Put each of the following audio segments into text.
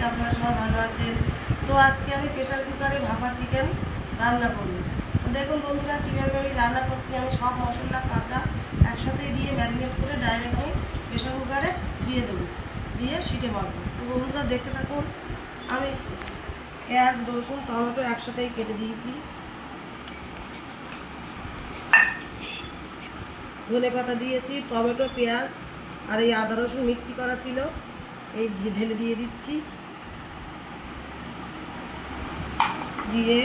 আপনারা সবাই ভালো আছেন। তো আজকে আমি প্রেসার কুকারে ভাপা চিকেন রান্না করব। তো দেখুন বন্ধুরা কীভাবে আমি রান্না করছি। আমি সব মশলা কাঁচা একসাথে দিয়ে ম্যারিনেট করে ডাইরেক্ট আমি প্রেসার কুকারে দিয়ে দেবো, দিয়ে সিটে মারবো। তো বন্ধুরা দেখতে থাকুন। আমি পেঁয়াজ, রসুন, টমেটো একসাথেই কেটে দিয়েছি। ধনে পাতা দিয়েছি, টমেটো, পেঁয়াজ আর এই আদা রসুন মিক্সি করা ছিল, এই ঢেলে দিয়ে দিচ্ছি। দিয়ে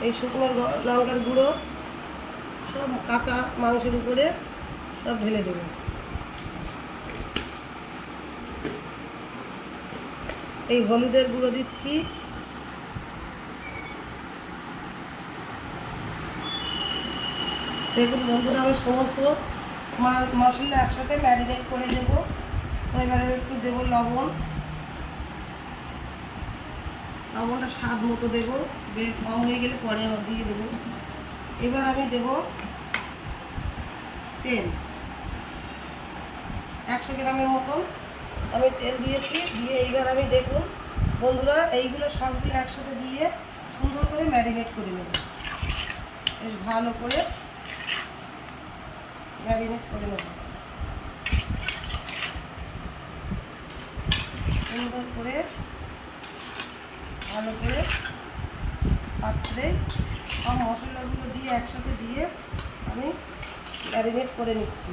এই শুকনো লঙ্কার গুঁড়ো সব কাঁচা মাংসের উপরে সব ঢেলে দেব। এই হলুদের গুঁড়ো দিচ্ছি, দেখুন বন্ধুরা আমি সমস্ত মশলা একসাথে ম্যারিনেট করে দেবো। তো এবারে একটু দেবো লবণ, লবণটা স্বাদ মতো দেবো, কম হয়ে গেলে পরে আবার দিয়ে দেবো। এবার আমি দেব তেল, 100 গ্রামের মতন আমি তেল দিয়েছি। দিয়ে এইবার আমি দেখুন বন্ধুরা এইগুলো সবগুলো একসাথে দিয়ে সুন্দর করে ম্যারিনেট করে নেব। বেশ ভালো করে ম্যারিনেট করে নেব, সুন্দর করে ভালো করে পাত্রে সব মশলাগুলো দিয়ে একসাথে দিয়ে আমি ম্যারিনেট করে নিচ্ছি।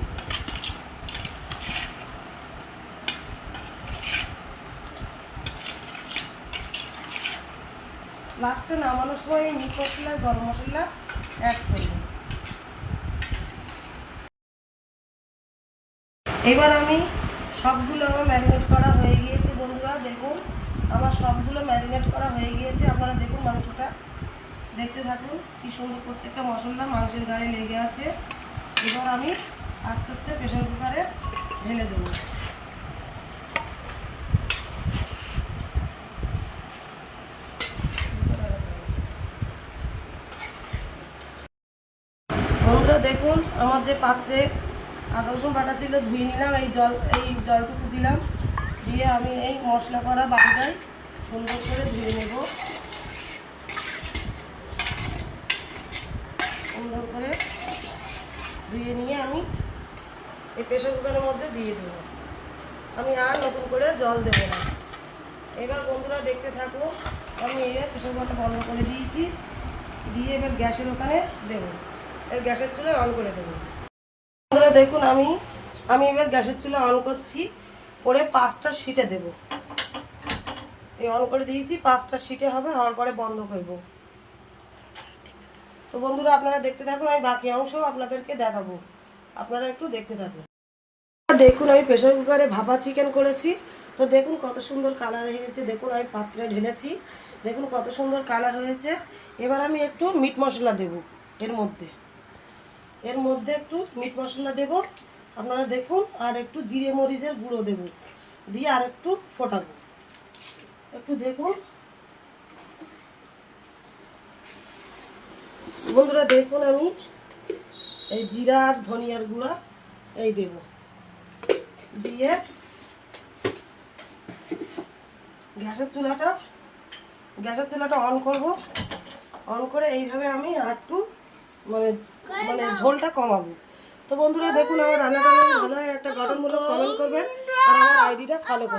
লাস্টে নামানোর সময় আমি মিট মশলা, গরম মশলা অ্যাড করব। এবার আমি সবগুলো আমার ম্যারিনেট করা হয়ে গিয়েছে বন্ধুরা। দেখুন আমার সবগুলো ম্যারিনেট করা হয়ে গিয়েছে। আপনারা দেখুন মাংসটা দেখতে থাকুন কি সুন্দর প্রত্যেকটা মশলা মাংসের গায়ে লেগে আছে। এবার আমি আস্তে আস্তে প্রেসার কুকারে ঢেলে দেবো। বন্ধুরা দেখুন আমার যে পাত্রে আদা রসুন বাটা ছিল ধুয়ে নিলাম, এই জলটুকু দিলাম, দিয়ে আমি এই মশলা করা বাটিটাই সুন্দর করে ধুয়ে নেব। সুন্দর করে ধুয়ে নিয়ে আমি এই প্রেসার কুকারের মধ্যে দিয়ে দেবো। আমি আর নতুন করে জল দেবো না। এবার বন্ধুরা দেখতে থাকো, আমি এবার প্রেসার কুকারটা বন্ধ করে দিয়েছি। দিয়ে এবার গ্যাসের ওখানে দেবো, এর গ্যাসের চুলা অন করে দেবো। বন্ধুরা দেখুন আমি এবার গ্যাসের চুলা অন করছি, করে 5টা সিটে দেব। এই অন করে দিয়েছি, 5টা সিটে হবে, হওয়ার পরে বন্ধ করব। তো বন্ধুরা আপনারা দেখতে থাকুন, আমি বাকি অংশ আপনাদেরকে দেখাবো, আপনারা একটু দেখতে থাকুন। দেখুন আমি প্রেসার কুকারে ভাপা চিকেন করেছি। তো দেখুন কত সুন্দর কালার হয়েছে। দেখুন আমি পাত্রে ঢেলেছি, দেখুন কত সুন্দর কালার হয়েছে। এবার আমি একটু মিট মশলা দেব এর মধ্যে একটু মিট মশলা দেব আপনারা দেখুন, আর একটু জিরে মরিচের গুঁড়ো দেব, দিয়ে আর একটু ফোটাবো। একটু দেখুন বন্ধুরা, দেখুন আমি এই জিরা আর ধনিয়ার গুঁড়া এই দেব, দিয়ে গ্যাসের চুলাটা অন করব। অন করে এইভাবে আমি আর একটু মানে ঝোলটা কমাবো। তো বন্ধুরা দেখুন আমার রান্নাটা ভালো হয় একটা গঠনমূলক কমেন্ট করবেন আর আমার আইডিটা ফলো করবেন।